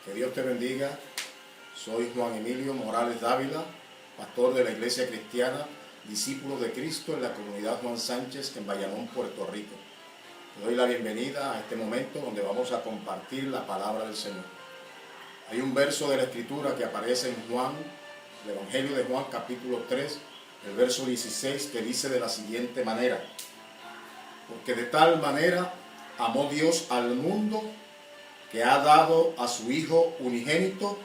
Que Dios te bendiga. Soy Juan Emilio Morales Dávila, pastor de la Iglesia Cristiana, discípulo de Cristo en la comunidad Juan Sánchez en Bayamón, Puerto Rico. Te doy la bienvenida a este momento donde vamos a compartir la palabra del Señor. Hay un verso de la Escritura que aparece en Juan, el Evangelio de Juan, capítulo 3, el verso 16, que dice de la siguiente manera: porque de tal manera amó Dios al mundo que ha dado a su Hijo unigénito,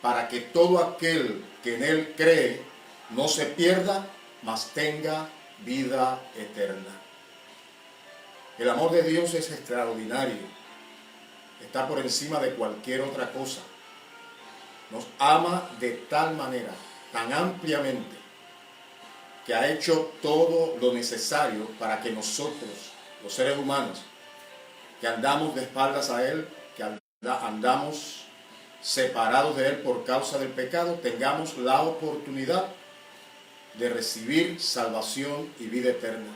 para que todo aquel que en Él cree no se pierda, mas tenga vida eterna. El amor de Dios es extraordinario, está por encima de cualquier otra cosa. Nos ama de tal manera, tan ampliamente, que ha hecho todo lo necesario para que nosotros, los seres humanos, que andamos de espaldas a Él, que andamos separados de Él por causa del pecado, tengamos la oportunidad de recibir salvación y vida eterna,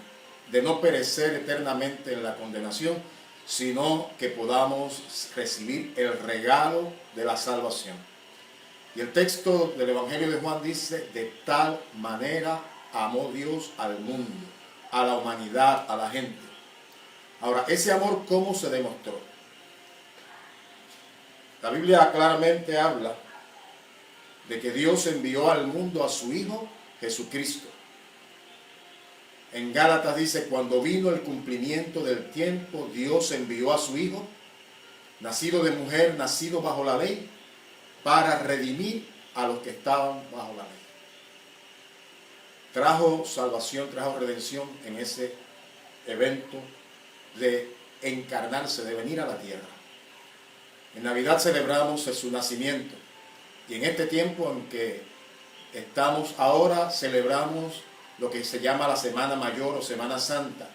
de no perecer eternamente en la condenación, sino que podamos recibir el regalo de la salvación. Y el texto del Evangelio de Juan dice: de tal manera amó Dios al mundo, a la humanidad, a la gente. Ahora, ese amor, ¿cómo se demostró? La Biblia claramente habla de que Dios envió al mundo a su Hijo Jesucristo. En Gálatas dice: cuando vino el cumplimiento del tiempo, Dios envió a su Hijo, nacido de mujer, nacido bajo la ley, para redimir a los que estaban bajo la ley. Trajo salvación, trajo redención en ese evento de encarnarse, de venir a la tierra. En Navidad celebramos su nacimiento, y en este tiempo en que estamos ahora celebramos lo que se llama la Semana Mayor o Semana Santa,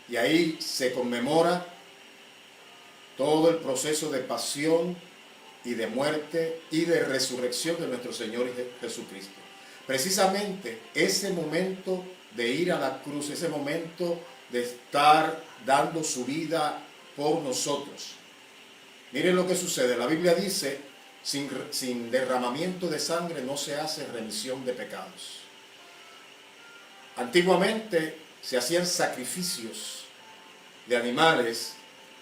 y ahí se conmemora todo el proceso de pasión y de muerte y de resurrección de nuestro Señor Jesucristo. Precisamente ese momento de ir a la cruz, ese momento de estar dando su vida por nosotros. Miren lo que sucede. La Biblia dice: sin derramamiento de sangre no se hace remisión de pecados. Antiguamente se hacían sacrificios de animales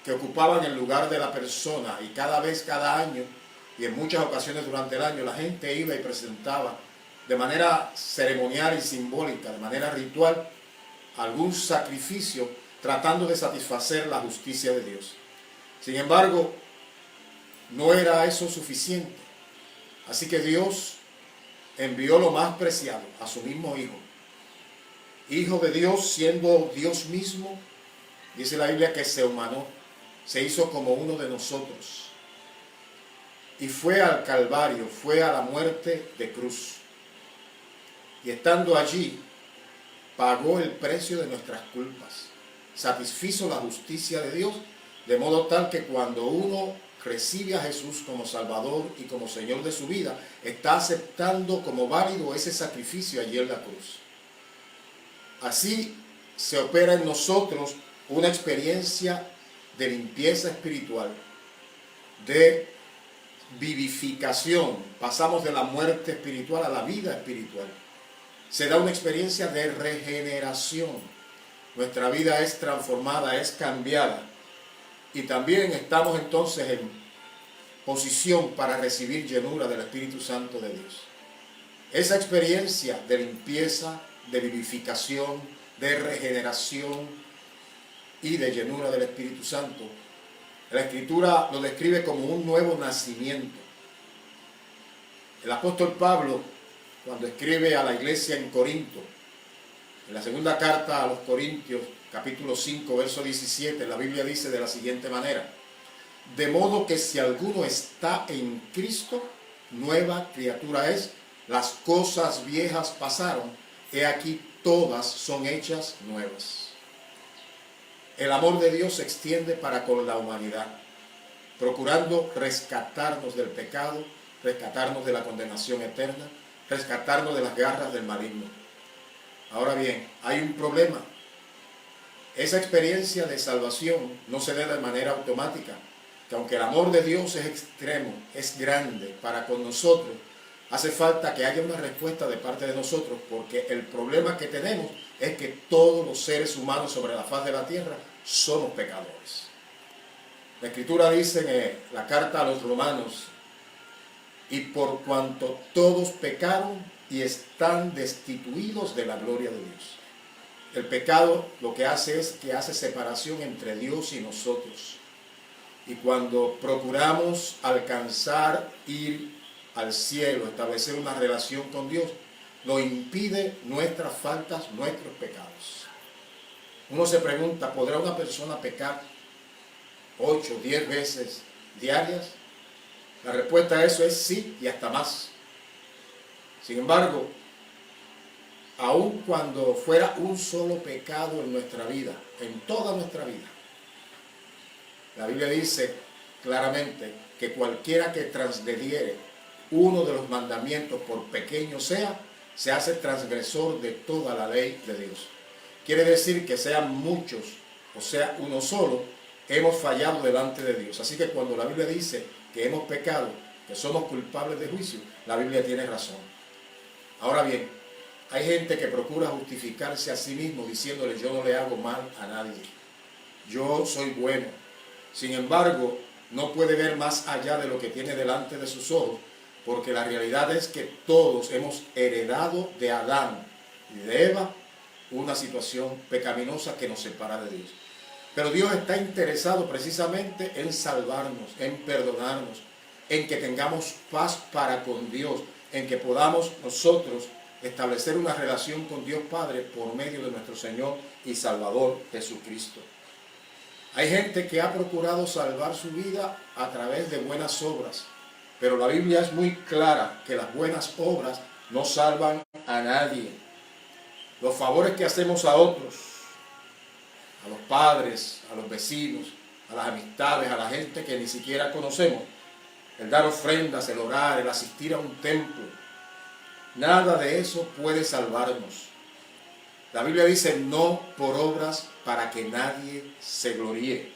que ocupaban el lugar de la persona, y cada año, y en muchas ocasiones durante el año, la gente iba y presentaba de manera ceremonial y simbólica, de manera ritual, algún sacrificio tratando de satisfacer la justicia de Dios. Sin embargo, no era eso suficiente. Así que Dios envió lo más preciado, a su mismo Hijo. Hijo de Dios, siendo Dios mismo, dice la Biblia que se humanó, se hizo como uno de nosotros. Y fue al Calvario, fue a la muerte de cruz. Y estando allí, pagó el precio de nuestras culpas. Satisfizo la justicia de Dios, de modo tal que cuando uno recibe a Jesús como Salvador y como Señor de su vida, está aceptando como válido ese sacrificio allí en la cruz. Así se opera en nosotros una experiencia de limpieza espiritual, de vivificación. Pasamos de la muerte espiritual a la vida espiritual. Se da una experiencia de regeneración. Nuestra vida es transformada, es cambiada. Y también estamos entonces en posición para recibir llenura del Espíritu Santo de Dios. Esa experiencia de limpieza, de vivificación, de regeneración y de llenura del Espíritu Santo, la Escritura lo describe como un nuevo nacimiento. El apóstol Pablo, cuando escribe a la iglesia en Corinto, en la segunda carta a los Corintios, capítulo 5, verso 17, la Biblia dice de la siguiente manera: de modo que si alguno está en Cristo, nueva criatura es, las cosas viejas pasaron, he aquí todas son hechas nuevas. El amor de Dios se extiende para con la humanidad, procurando rescatarnos del pecado, rescatarnos de la condenación eterna, rescatarnos de las garras del maligno. Ahora bien, hay un problema. Esa experiencia de salvación no se da de manera automática, que aunque el amor de Dios es extremo, es grande para con nosotros, hace falta que haya una respuesta de parte de nosotros, porque el problema que tenemos es que todos los seres humanos sobre la faz de la tierra somos pecadores. La Escritura dice en la carta a los Romanos: y por cuanto todos pecaron y están destituidos de la gloria de Dios. El pecado lo que hace es que hace separación entre Dios y nosotros. Y cuando procuramos alcanzar, ir al cielo, establecer una relación con Dios, lo impide nuestras faltas, nuestros pecados. Uno se pregunta, ¿podrá una persona pecar 8, 10 veces diarias? La respuesta a eso es sí, y hasta más. Sin embargo, aun cuando fuera un solo pecado en nuestra vida, en toda nuestra vida, la Biblia dice claramente que cualquiera que transgrediere uno de los mandamientos, por pequeño sea, se hace transgresor de toda la ley de Dios. Quiere decir que sean muchos o sea uno solo, hemos fallado delante de Dios. Así que cuando la Biblia dice que hemos pecado, que somos culpables de juicio, la Biblia tiene razón. Ahora bien, hay gente que procura justificarse a sí mismo diciéndole: yo no le hago mal a nadie, yo soy bueno. Sin embargo, no puede ver más allá de lo que tiene delante de sus ojos, porque la realidad es que todos hemos heredado de Adán y de Eva una situación pecaminosa que nos separa de Dios. Pero Dios está interesado precisamente en salvarnos, en perdonarnos, en que tengamos paz para con Dios, en que podamos nosotros establecer una relación con Dios Padre por medio de nuestro Señor y Salvador Jesucristo. Hay gente que ha procurado salvar su vida a través de buenas obras, pero la Biblia es muy clara que las buenas obras no salvan a nadie. Los favores que hacemos a otros, a los padres, a los vecinos, a las amistades, a la gente que ni siquiera conocemos, el dar ofrendas, el orar, el asistir a un templo, nada de eso puede salvarnos. La Biblia dice: no por obras, para que nadie se gloríe.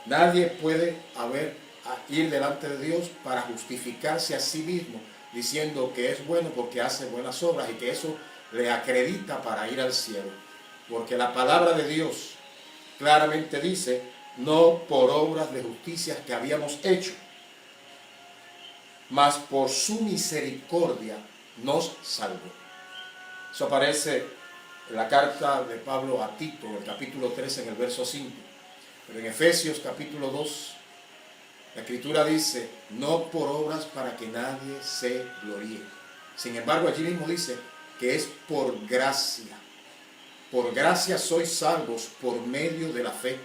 Nadie puede ir delante de Dios para justificarse a sí mismo, diciendo que es bueno porque hace buenas obras y que eso le acredita para ir al cielo. Porque la palabra de Dios claramente dice: no por obras de justicia que habíamos hecho, mas por su misericordia nos salvó. Eso aparece en la carta de Pablo a Tito, en el capítulo 3, en el verso 5. Pero en Efesios capítulo 2, la Escritura dice: no por obras para que nadie se gloríe. Sin embargo, allí mismo dice que es por gracia. Por gracia sois salvos por medio de la fe.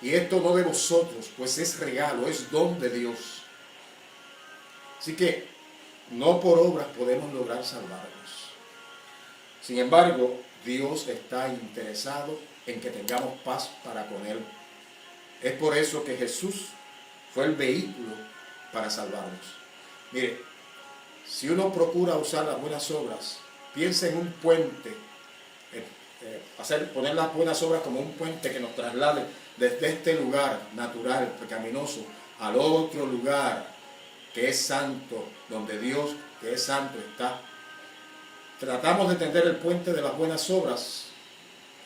Y esto no de vosotros, pues es regalo, es don de Dios. Así que no por obras podemos lograr salvarnos. Sin embargo, Dios está interesado en que tengamos paz para con Él. Es por eso que Jesús fue el vehículo para salvarnos. Mire, si uno procura usar las buenas obras, piensa en un puente, poner las buenas obras como un puente que nos traslade desde este lugar natural, pecaminoso, al otro lugar que es santo, donde Dios, que es santo, está. Tratamos de tender el puente de las buenas obras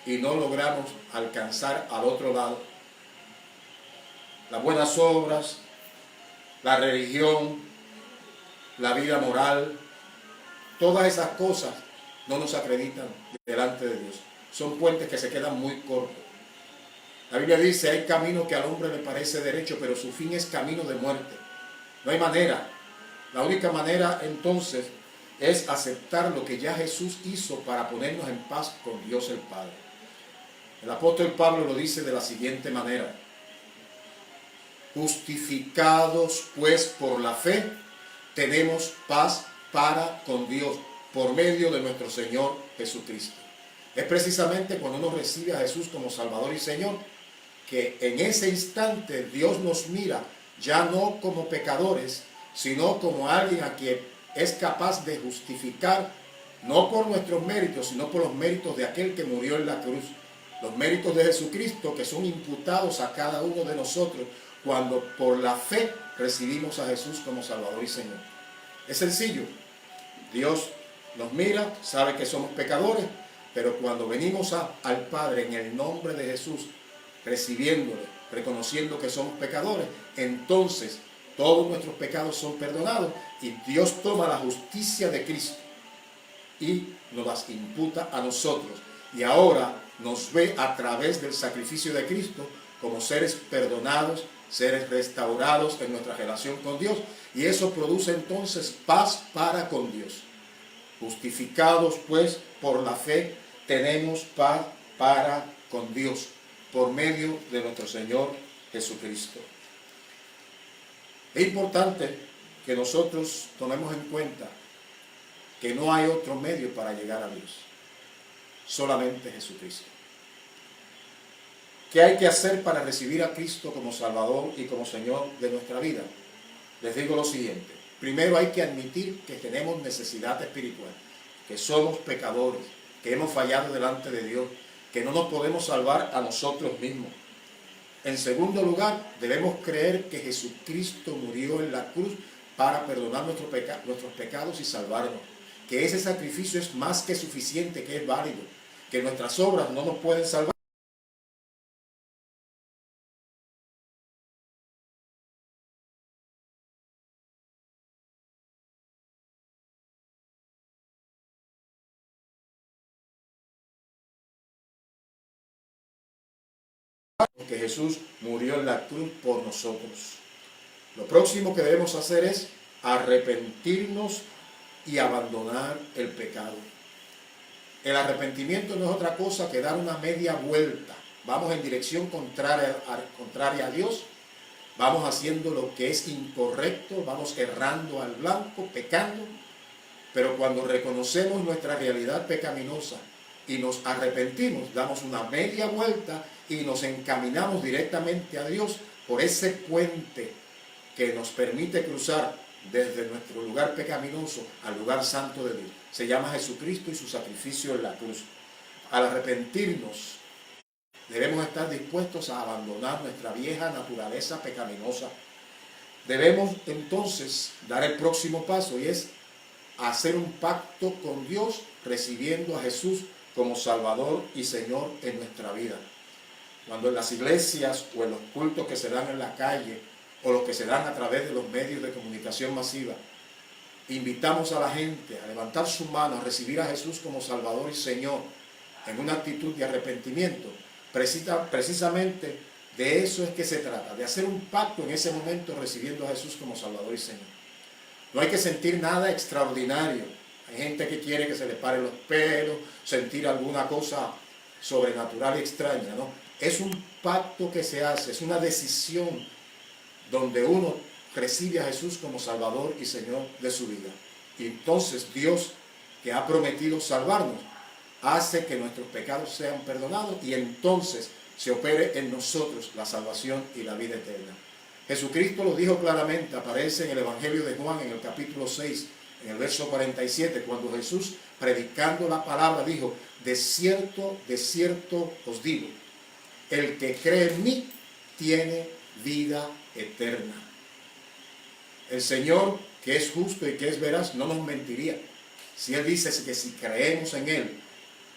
y no logramos alcanzar al otro lado. Las buenas obras, la religión, la vida moral, todas esas cosas no nos acreditan delante de Dios. Son puentes que se quedan muy cortos. La Biblia dice: hay camino que al hombre le parece derecho, pero su fin es camino de muerte. No hay manera. La única manera entonces es aceptar lo que ya Jesús hizo para ponernos en paz con Dios el Padre. El apóstol Pablo lo dice de la siguiente manera: justificados pues por la fe, tenemos paz para con Dios por medio de nuestro Señor Jesucristo. Es precisamente cuando uno recibe a Jesús como Salvador y Señor, que en ese instante Dios nos mira ya no como pecadores, sino como alguien a quien es capaz de justificar, no por nuestros méritos, sino por los méritos de aquel que murió en la cruz. Los méritos de Jesucristo, que son imputados a cada uno de nosotros cuando por la fe recibimos a Jesús como Salvador y Señor. Es sencillo. Dios nos mira, sabe que somos pecadores, pero cuando venimos al Padre en el nombre de Jesús, recibiéndole, reconociendo que somos pecadores, entonces todos nuestros pecados son perdonados y Dios toma la justicia de Cristo y nos las imputa a nosotros. Y ahora nos ve a través del sacrificio de Cristo como seres perdonados, seres restaurados en nuestra relación con Dios. Y eso produce entonces paz para con Dios. Justificados pues por la fe, tenemos paz para con Dios por medio de nuestro Señor Jesucristo. Es importante que nosotros tomemos en cuenta que no hay otro medio para llegar a Dios, solamente Jesucristo. ¿Qué hay que hacer para recibir a Cristo como Salvador y como Señor de nuestra vida? Les digo lo siguiente. Primero hay que admitir que tenemos necesidad espiritual, que somos pecadores, que hemos fallado delante de Dios, que no nos podemos salvar a nosotros mismos. En segundo lugar, debemos creer que Jesucristo murió en la cruz para perdonar nuestros pecados y salvarnos. Que ese sacrificio es más que suficiente, que es válido, que nuestras obras no nos pueden salvar. Que Jesús murió en la cruz por nosotros. Lo próximo que debemos hacer es arrepentirnos y abandonar el pecado. El arrepentimiento no es otra cosa que dar una media vuelta. Vamos en dirección contraria a Dios, vamos haciendo lo que es incorrecto, vamos errando al blanco, pecando, pero cuando reconocemos nuestra realidad pecaminosa y nos arrepentimos, damos una media vuelta y nos encaminamos directamente a Dios por ese puente que nos permite cruzar desde nuestro lugar pecaminoso al lugar santo de Dios. Se llama Jesucristo y su sacrificio en la cruz. Al arrepentirnos, debemos estar dispuestos a abandonar nuestra vieja naturaleza pecaminosa. Debemos entonces dar el próximo paso y es hacer un pacto con Dios recibiendo a Jesús como Salvador y Señor en nuestra vida. Cuando en las iglesias o en los cultos que se dan en la calle o los que se dan a través de los medios de comunicación masiva, invitamos a la gente a levantar su mano, a recibir a Jesús como Salvador y Señor en una actitud de arrepentimiento, precisamente de eso es que se trata, de hacer un pacto en ese momento recibiendo a Jesús como Salvador y Señor. No hay que sentir nada extraordinario. Hay gente que quiere que se le paren los pelos, sentir alguna cosa sobrenatural y extraña, ¿no? Es un pacto que se hace, es una decisión donde uno recibe a Jesús como Salvador y Señor de su vida. Y entonces Dios, que ha prometido salvarnos, hace que nuestros pecados sean perdonados y entonces se opere en nosotros la salvación y la vida eterna. Jesucristo lo dijo claramente, aparece en el Evangelio de Juan en el capítulo 6, en el verso 47, cuando Jesús, predicando la palabra, dijo: de cierto os digo, el que cree en mí tiene vida eterna. El Señor, que es justo y que es veraz, no nos mentiría. Si Él dice que si creemos en Él,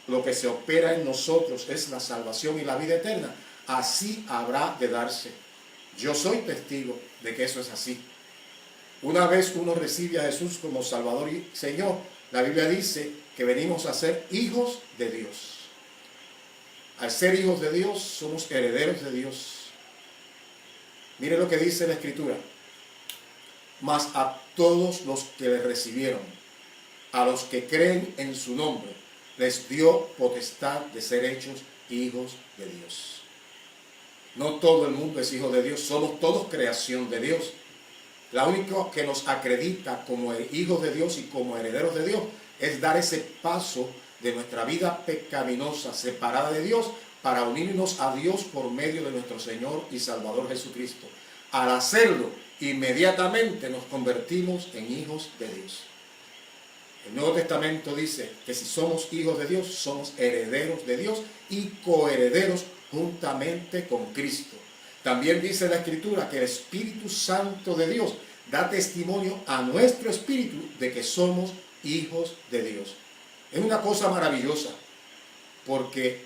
lo que se opera en nosotros es la salvación y la vida eterna, así habrá de darse. Yo soy testigo de que eso es así. Una vez uno recibe a Jesús como Salvador y Señor, la Biblia dice que venimos a ser hijos de Dios. Al ser hijos de Dios, somos herederos de Dios. Mire lo que dice la Escritura. Mas a todos los que le recibieron, a los que creen en su nombre, les dio potestad de ser hechos hijos de Dios. No todo el mundo es hijo de Dios, somos todos creación de Dios. La única que nos acredita como hijos de Dios y como herederos de Dios es dar ese paso de nuestra vida pecaminosa, separada de Dios, para unirnos a Dios por medio de nuestro Señor y Salvador Jesucristo. Al hacerlo, inmediatamente nos convertimos en hijos de Dios. El Nuevo Testamento dice que si somos hijos de Dios, somos herederos de Dios y coherederos juntamente con Cristo. También dice la Escritura que el Espíritu Santo de Dios da testimonio a nuestro espíritu de que somos hijos de Dios. Es una cosa maravillosa, porque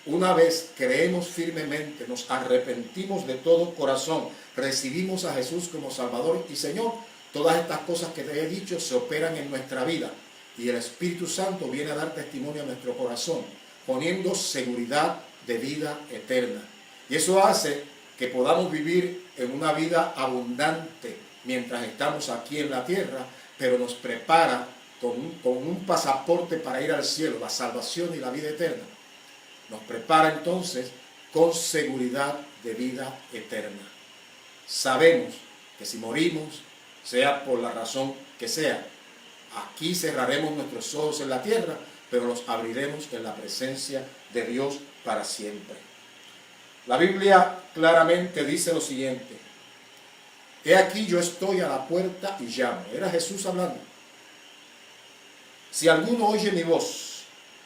una vez creemos firmemente, nos arrepentimos de todo corazón, recibimos a Jesús como Salvador y Señor, todas estas cosas que te he dicho se operan en nuestra vida y el Espíritu Santo viene a dar testimonio a nuestro corazón, poniendo seguridad de vida eterna. Y eso hace que podamos vivir en una vida abundante mientras estamos aquí en la tierra, pero nos prepara con un pasaporte para ir al cielo, la salvación y la vida eterna. Nos prepara entonces con seguridad de vida eterna. Sabemos que si morimos, sea por la razón que sea, aquí cerraremos nuestros ojos en la tierra, pero los abriremos en la presencia de Dios para siempre. La Biblia claramente dice lo siguiente: he aquí yo estoy a la puerta y llamo. Era Jesús hablando. Si alguno oye mi voz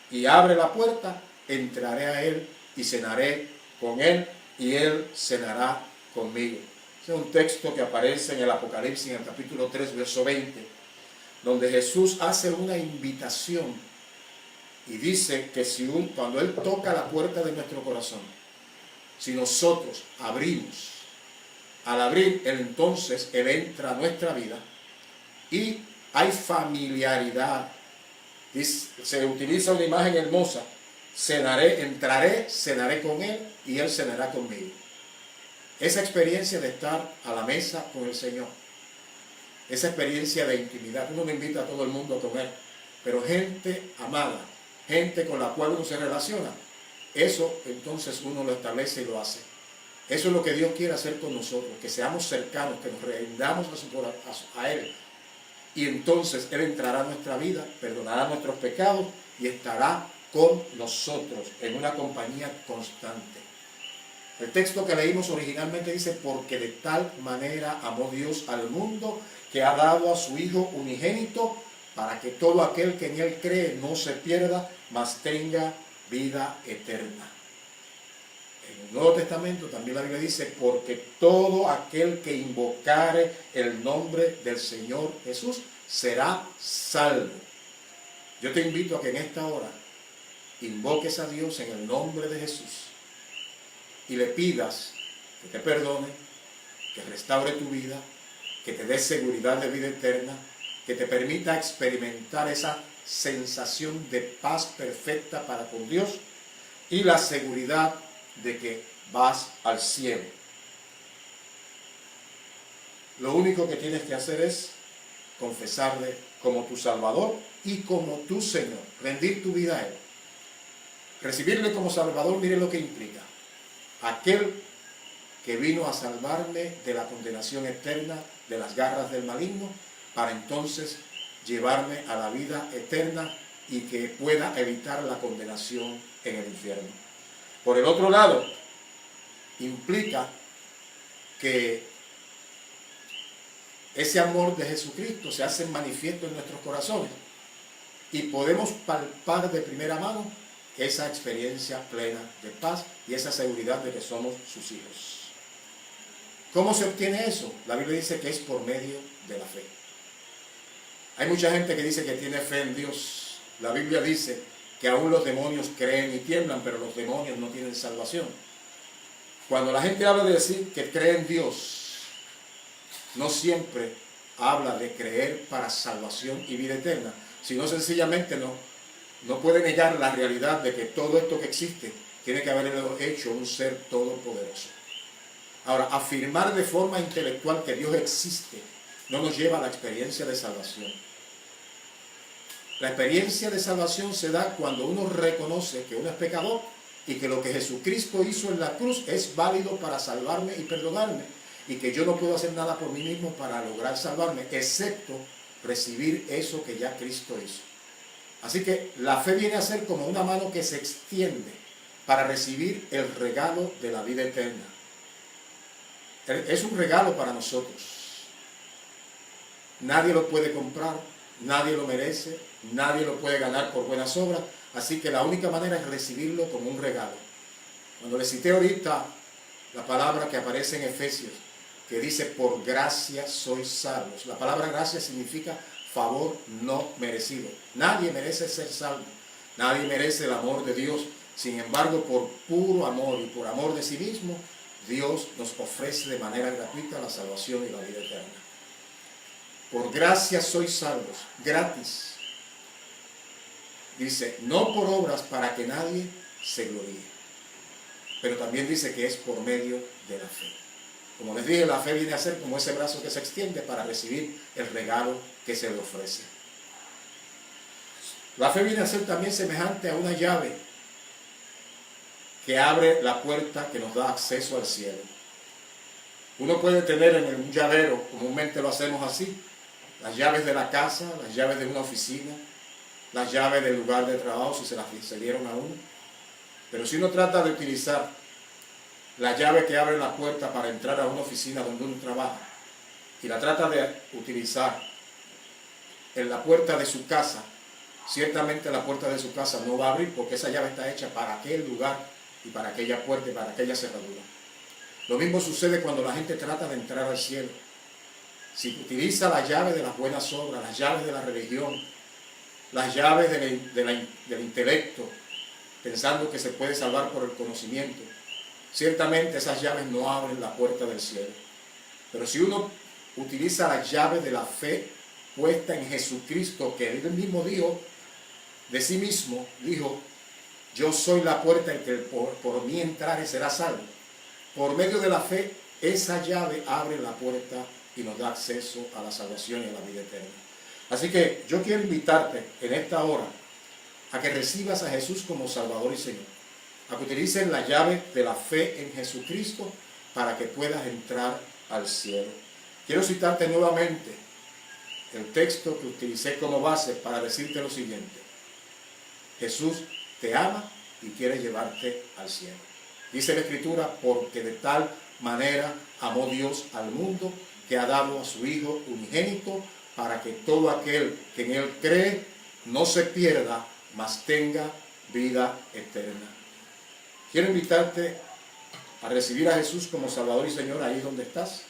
y abre la puerta, entraré a él y cenaré con él y él cenará conmigo. Ese es un texto que aparece en el Apocalipsis, en el capítulo 3, verso 20, donde Jesús hace una invitación y dice que cuando Él toca la puerta de nuestro corazón, si nosotros abrimos, al abrir, entonces Él entra a nuestra vida y hay familiaridad. Se utiliza una imagen hermosa: entraré, cenaré con Él y Él cenará conmigo. Esa experiencia de estar a la mesa con el Señor, esa experiencia de intimidad, uno no invita a todo el mundo a comer, pero gente amada, gente con la cual uno se relaciona, eso entonces uno lo establece y lo hace. Eso es lo que Dios quiere hacer con nosotros, que seamos cercanos, que nos rindamos a Él. Y entonces Él entrará a nuestra vida, perdonará nuestros pecados y estará con nosotros en una compañía constante. El texto que leímos originalmente dice: porque de tal manera amó Dios al mundo que ha dado a su Hijo unigénito, para que todo aquel que en Él cree no se pierda, mas tenga vida eterna. En el Nuevo Testamento también la Biblia dice: porque todo aquel que invocare el nombre del Señor Jesús será salvo. Yo te invito a que en esta hora invoques a Dios en el nombre de Jesús y le pidas que te perdone, que restaure tu vida, que te dé seguridad de vida eterna, que te permita experimentar esa sensación de paz perfecta para con Dios y la seguridad de que vas al cielo. Lo único que tienes que hacer es confesarle como tu Salvador y como tu Señor, rendir tu vida a Él. Recibirle como Salvador, mire lo que implica: aquel que vino a salvarme de la condenación eterna, de las garras del maligno, para entonces llevarme a la vida eterna y que pueda evitar la condenación en el infierno. Por el otro lado, implica que ese amor de Jesucristo se hace manifiesto en nuestros corazones y podemos palpar de primera mano esa experiencia plena de paz y esa seguridad de que somos sus hijos. ¿Cómo se obtiene eso? La Biblia dice que es por medio de la fe. Hay mucha gente que dice que tiene fe en Dios. La Biblia dice que aún los demonios creen y tiemblan, pero los demonios no tienen salvación. Cuando la gente habla de decir que cree en Dios, no siempre habla de creer para salvación y vida eterna, sino sencillamente no puede negar la realidad de que todo esto que existe tiene que haberlo hecho un ser todopoderoso. Ahora, afirmar de forma intelectual que Dios existe no nos lleva a la experiencia de salvación. La experiencia de salvación se da cuando uno reconoce que uno es pecador y que lo que Jesucristo hizo en la cruz es válido para salvarme y perdonarme, y que yo no puedo hacer nada por mí mismo para lograr salvarme, excepto recibir eso que ya Cristo hizo. Así que la fe viene a ser como una mano que se extiende para recibir el regalo de la vida eterna. Es un regalo para nosotros. Nadie lo puede comprar, nadie lo merece, nadie lo puede ganar por buenas obras, así que la única manera es recibirlo como un regalo. Cuando le cité ahorita la palabra que aparece en Efesios, que dice por gracia sois salvos. La palabra gracia significa favor no merecido. Nadie merece ser salvo, nadie merece el amor de Dios. Sin embargo, por puro amor y por amor de sí mismo, Dios nos ofrece de manera gratuita la salvación y la vida eterna. Por gracia sois salvos, gratis. Dice, no por obras para que nadie se gloríe. Pero también dice que es por medio de la fe. Como les dije, la fe viene a ser como ese brazo que se extiende para recibir el regalo que se le ofrece. La fe viene a ser también semejante a una llave que abre la puerta que nos da acceso al cielo. Uno puede tener en un llavero, comúnmente lo hacemos así, las llaves de la casa, las llaves de una oficina, las llaves del lugar de trabajo si se las cedieron a uno. Pero si uno trata de utilizar la llave que abre la puerta para entrar a una oficina donde uno trabaja y la trata de utilizar en la puerta de su casa, ciertamente la puerta de su casa no va a abrir porque esa llave está hecha para aquel lugar y para aquella puerta y para aquella cerradura. Lo mismo sucede cuando la gente trata de entrar al cielo. Si utiliza la llave de las buenas obras, las llaves de la religión, las llaves del intelecto, pensando que se puede salvar por el conocimiento, ciertamente esas llaves no abren la puerta del cielo. Pero si uno utiliza la llave de la fe puesta en Jesucristo, que él mismo dijo de sí mismo, dijo, yo soy la puerta en que por mí entrare será salvo. Por medio de la fe, esa llave abre la puerta y nos da acceso a la salvación y a la vida eterna. Así que yo quiero invitarte en esta hora a que recibas a Jesús como Salvador y Señor, a que utilices la llave de la fe en Jesucristo para que puedas entrar al cielo. Quiero citarte nuevamente el texto que utilicé como base para decirte lo siguiente. Jesús te ama y quiere llevarte al cielo. Dice la Escritura, porque de tal manera amó Dios al mundo que ha dado a su Hijo unigénito para que todo aquel que en Él cree no se pierda, mas tenga vida eterna. Quiero invitarte a recibir a Jesús como Salvador y Señor ahí donde estás.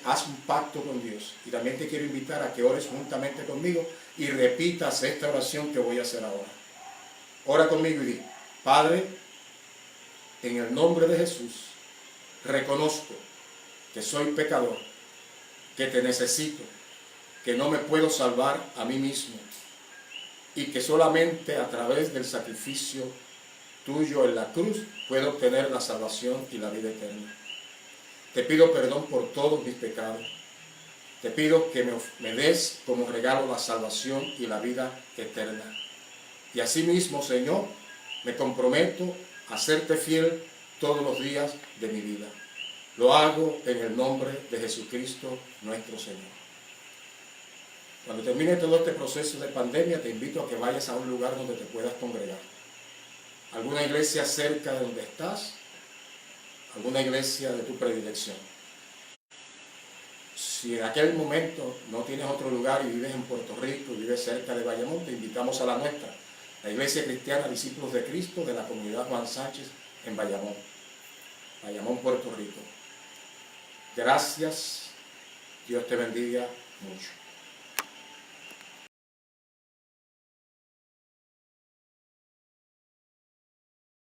Haz un pacto con Dios. Y también te quiero invitar a que ores juntamente conmigo y repitas esta oración que voy a hacer ahora. Ora conmigo y di, Padre, en el nombre de Jesús, reconozco que soy pecador, que te necesito, que no me puedo salvar a mí mismo y que solamente a través del sacrificio tuyo en la cruz puedo obtener la salvación y la vida eterna. Te pido perdón por todos mis pecados. Te pido que me des como regalo la salvación y la vida eterna. Y asimismo, Señor, me comprometo a serte fiel todos los días de mi vida. Lo hago en el nombre de Jesucristo, nuestro Señor. Cuando termine todo este proceso de pandemia, te invito a que vayas a un lugar donde te puedas congregar. Alguna iglesia cerca de donde estás, alguna iglesia de tu predilección. Si en aquel momento no tienes otro lugar y vives en Puerto Rico y vives cerca de Bayamón, te invitamos a la nuestra, la Iglesia Cristiana Discípulos de Cristo de la comunidad Juan Sánchez en Bayamón, Puerto Rico. Gracias, Dios te bendiga mucho.